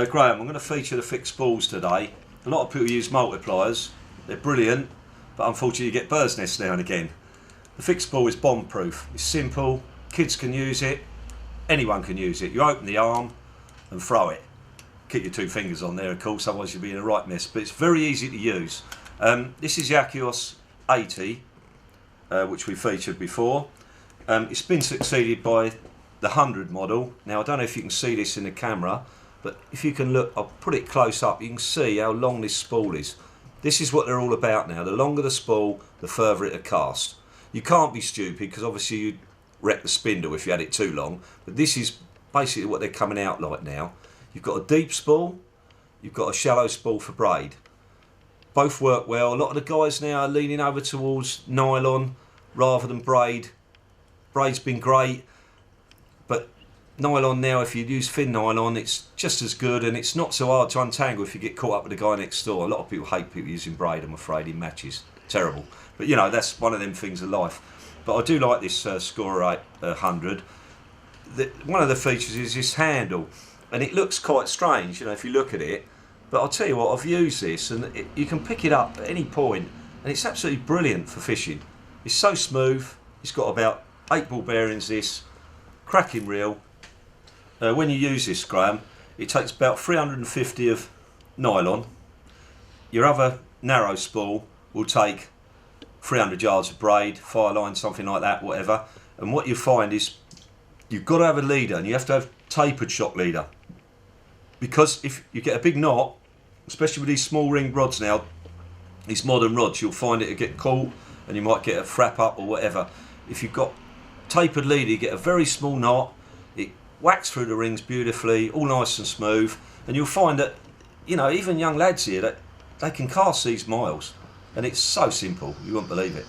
Graham, I'm going to feature the fixed spools today. A lot of people use multipliers. They're brilliant, but unfortunately you get bird's nests now and again. The fixed spool is bomb proof. It's simple, kids can use it, anyone can use it. You open the arm and throw it. Keep your 2 fingers on there of course, otherwise you'll be in a right mess, but it's very easy to use. This is the Achios 80, which we featured before. It's been succeeded by the 100 model. Now I don't know if you can see this in the camera, but if you can look, I'll put it close up, you can see how long this spool is. This is what they're all about now. The longer the spool, the further it'll cast. You can't be stupid because obviously you'd wreck the spindle if you had it too long, but this is basically what they're coming out like now. You've got a deep spool, you've got a shallow spool for braid. Both work well. A lot of the guys now are leaning over towards nylon rather than braid. Braid's been great, but nylon now, if you use thin nylon, it's just as good, and it's not so hard to untangle if you get caught up with the guy next door. A lot of people hate people using braid, I'm afraid, in matches. Terrible. But you know, that's one of them things of life. But I do like this Scorer 100. One of the features is this handle, and it looks quite strange, you know, if you look at it. But I'll tell you what, I've used this, and you can pick it up at any point, and it's absolutely brilliant for fishing. It's so smooth. It's got about 8 ball bearings, this cracking reel. When you use this, Graham, it takes about 350 of nylon. Your other narrow spool will take 300 yards of braid, fire line, something like that, whatever. And what you find is you've got to have a leader, and you have to have tapered shock leader, because if you get a big knot, especially with these small ring rods now, these modern rods, you'll find it get caught and you might get a frap up or whatever. If you've got tapered leader, you get a very small knot, it whacks through the rings beautifully, all nice and smooth, and you'll find that, you know, even young lads here, that they can cast these miles, and it's so simple, you won't believe it.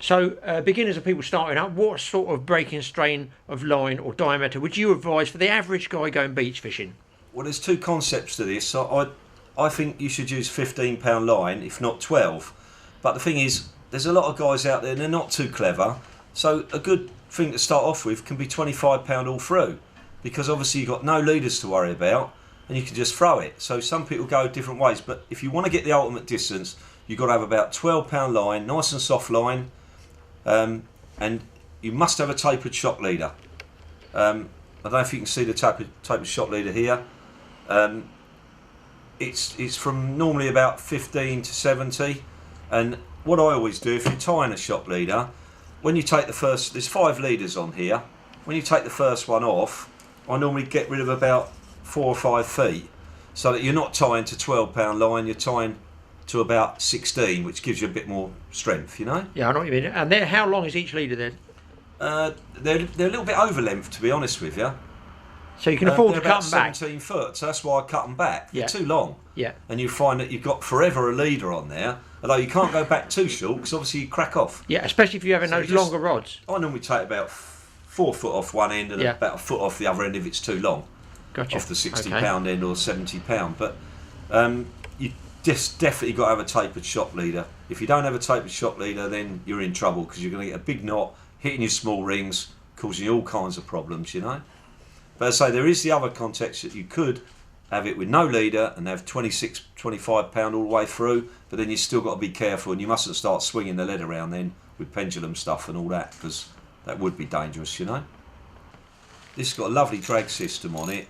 So beginners or people starting up, what sort of breaking strain of line or diameter would you advise for the average guy going beach fishing? Well, there's 2 concepts to this. So I think you should use 15-pound line, if not 12. But the thing is, there's a lot of guys out there and they're not too clever. So a good thing to start off with can be 25-pound all through, because obviously you've got no leaders to worry about and you can just throw it. So some people go different ways, but if you want to get the ultimate distance, you've got to have about 12-pound line, nice and soft line, and you must have a tapered shock leader. I don't know if you can see the tapered shock leader here. It's from normally about 15 to 70, and what I always do, if you're tying a shock leader, when you take the first, there's 5 leaders on here, when you take the first one off, I normally get rid of about 4 or 5 feet, so that you're not tying to 12-pound line, you're tying to about 16, which gives you a bit more strength, you know? Yeah, I know what you mean. And then how long is each leader then? They're a little bit over length, to be honest with you. So you can afford to cut them back? 17 foot, so that's why I cut them back. Yeah. They're too long. Yeah. And you find that you've got forever a leader on there, although you can't go back too short, because obviously you crack off. Yeah, especially if you're having those longer rods. I normally take about 4 foot off one end and about a foot off the other end if it's too long. Gotcha. Off the 60-pound end or 70-pound. But you just definitely got to have a tapered shock leader. If you don't have a tapered shock leader, then you're in trouble, because you're going to get a big knot hitting your small rings, causing you all kinds of problems, you know. But as I say, there is the other context that you could have it with no leader and have 26, 25-pound all the way through, but then you've still got to be careful, and you mustn't start swinging the lead around then with pendulum stuff and all that, because that would be dangerous, you know. This has got a lovely drag system on it.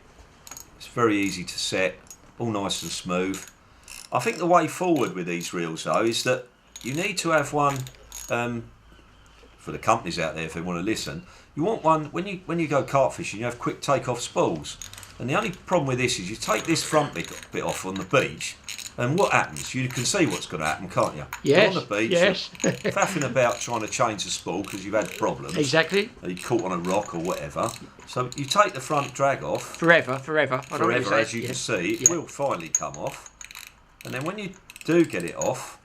It's very easy to set, all nice and smooth. I think the way forward with these reels though is that you need to have one, for the companies out there if they want to listen, you want one, when you go carp fishing, you have quick take-off spools. And the only problem with this is you take this front bit off on the beach, and what happens? You can see what's going to happen, can't you? Yes. You're on the beach, yes. faffing about trying to change the spool because you've had problems. Exactly. Or you caught on a rock or whatever. So you take the front drag off. Forever. As you can see, it will finally come off. And then when you do get it off,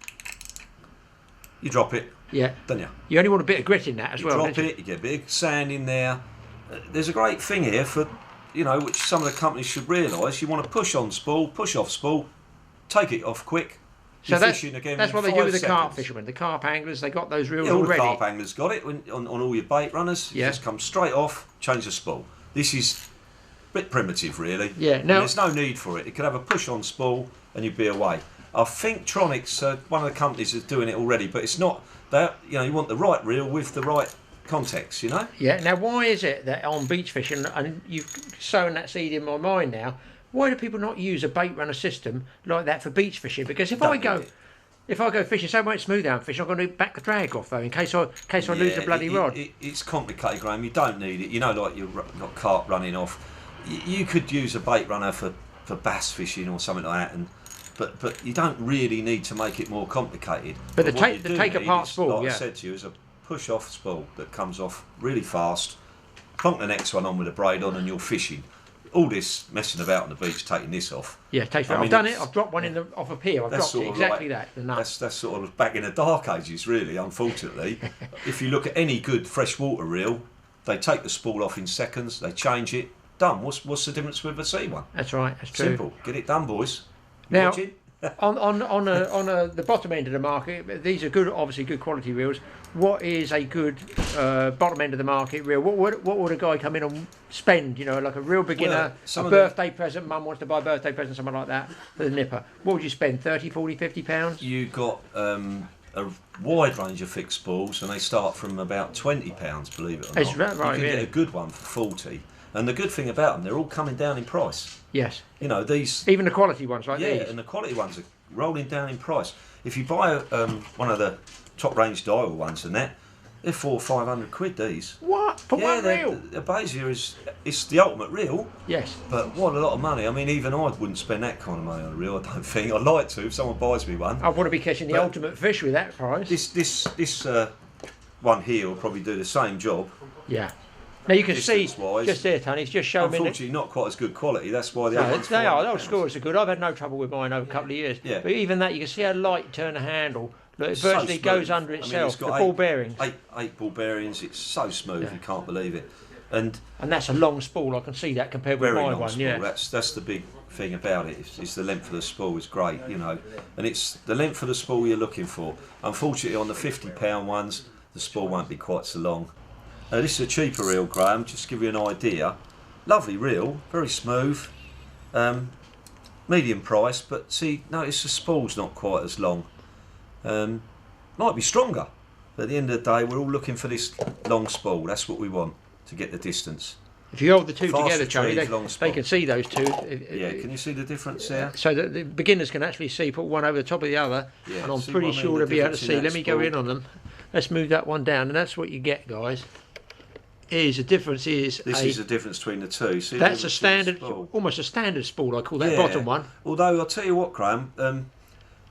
you drop it. Yeah. Don't you? You only want a bit of grit in that as well. You drop it, you get a bit of sand in there. There's a great thing here for, you know, which some of the companies should realise. You want to push on spool, push off spool, take it off quick. So that's what they do with the carp fishermen. The carp anglers, they got those reels already. All the carp anglers got it on all your bait runners. You just come straight off, change the spool. This is bit primitive, really. Yeah. And Now there's no need for it. It could have a push-on spool, and you'd be away. I think Tronic's one of the companies is doing it already, but it's not that. You know, you want the right reel with the right context. You know. Yeah. Now, why is it that on beach fishing, and you've sown that seed in my mind now? Why do people not use a bait runner system like that for beach fishing? Because if I go fishing, say I won't smooth down fish, I'm going to back the drag off though, in case I lose the bloody rod. It's complicated, Graeme. You don't need it. You know, like you've got carp running off. You could use a bait runner for bass fishing or something like that, but you don't really need to make it more complicated. But the take apart spool, like I said to you, is a push off spool that comes off really fast. Plonk the next one on with a braid on, and you're fishing. All this messing about on the beach, taking this off. Yeah, I've done it. I've dropped one off a pier. I've dropped it exactly that. The nut. That's sort of back in the dark ages, really. Unfortunately, if you look at any good freshwater reel, they take the spool off in seconds. They change it. Done. What's the difference with a sea one? That's right. That's true. Simple. Get it done, boys. Now, on the bottom end of the market, these are good, obviously good quality reels. What is a good bottom end of the market reel? What would a guy come in and spend? You know, like a real beginner, a birthday present. Mum wants to buy a birthday present, something like that for the nipper. What would you spend? 30, 40, 50 pounds? You got a wide range of fixed spools, and they start from about £20, believe it or not. Is that right? You can get a good one for 40. And the good thing about them, they're all coming down in price. Yes. You know, these... Even the quality ones like these? Yeah, and the quality ones are rolling down in price. If you buy one of the top range dial ones and that, they're £400 or £500, these. What? For one reel? The Bezier it's the ultimate reel. Yes. But what a lot of money. I mean, even I wouldn't spend that kind of money on a reel, I don't think. I'd like to if someone buys me one. I want to be catching the ultimate fish with that price. This one here will probably do the same job. Yeah. Now you can see, just there, Tony, it's just showing me... Unfortunately, not quite as good quality, that's why they are, those scores are good. I've had no trouble with mine over a couple of years. Yeah. But even that, you can see how light turn the handle. Look, it virtually goes under itself. I mean, the ball bearings. Eight ball bearings, it's so smooth, you can't believe it. And that's a long spool, I can see that compared with my one. Spool. That's the big thing about it, is the length of the spool is great, you know. And it's the length of the spool you're looking for. Unfortunately, on the £50 ones, the spool won't be quite so long. This is a cheaper reel, Graeme, just to give you an idea. Lovely reel, very smooth, medium price, but see, notice the spool's not quite as long. Might be stronger, but at the end of the day, we're all looking for this long spool. That's what we want to get the distance. If you hold the two together, Charlie, they can see those two. Yeah, can you see the difference there? So that the beginners can actually see, put one over the top of the other, and I'm pretty sure they'll be able to see. Let me go in on them. Let's move that one down, and that's what you get, guys. Is the difference is the difference between the two. See, that's a standard, almost a standard spool. I call that bottom one. Although I'll tell you what, Graeme,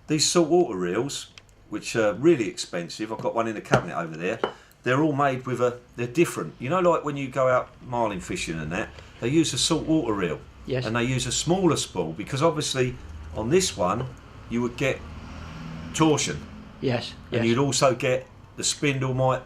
these saltwater reels, which are really expensive, I've got one in the cabinet over there. They're all made with they're different. You know, like when you go out marlin fishing and that, they use a saltwater reel. Yes. And they use a smaller spool because obviously on this one you would get torsion. Yes. And you'd also get the spindle might.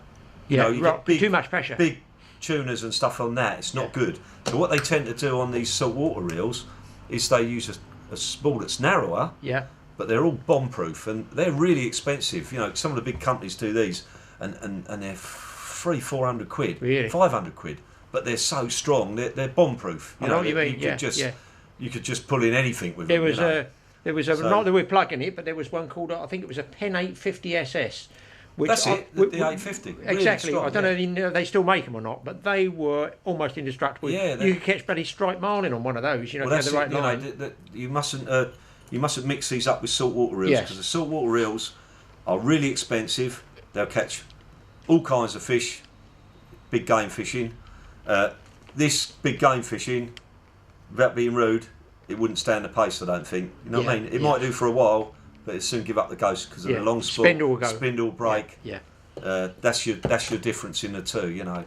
You know, you get too much pressure. Big tuners and stuff on that. It's not good. So what they tend to do on these saltwater reels is they use a spool that's narrower. Yeah. But they're all bomb-proof and they're really expensive. You know, some of the big companies do these, and they're £300-400, really? £500. But they're so strong, they're bomb-proof. You know what you mean? You could just pull in anything with them. There was not that we're plugging it, but there was one called, I think it was a Pen 850 SS. That's it, the 850. Really exactly. Strong, I don't know if they still make them or not, but they were almost indestructible. Yeah, you could catch bloody striped marlin on one of those. You know, if you had the right line. You mustn't mix these up with saltwater reels because the saltwater reels are really expensive. They'll catch all kinds of fish, big game fishing. This big game fishing, without being rude, it wouldn't stand the pace, I don't think. You know what I mean? It might do for a while, but it'll soon give up the ghost because of the long spool. Spindle will break. Yeah. That's your difference in the two, you know.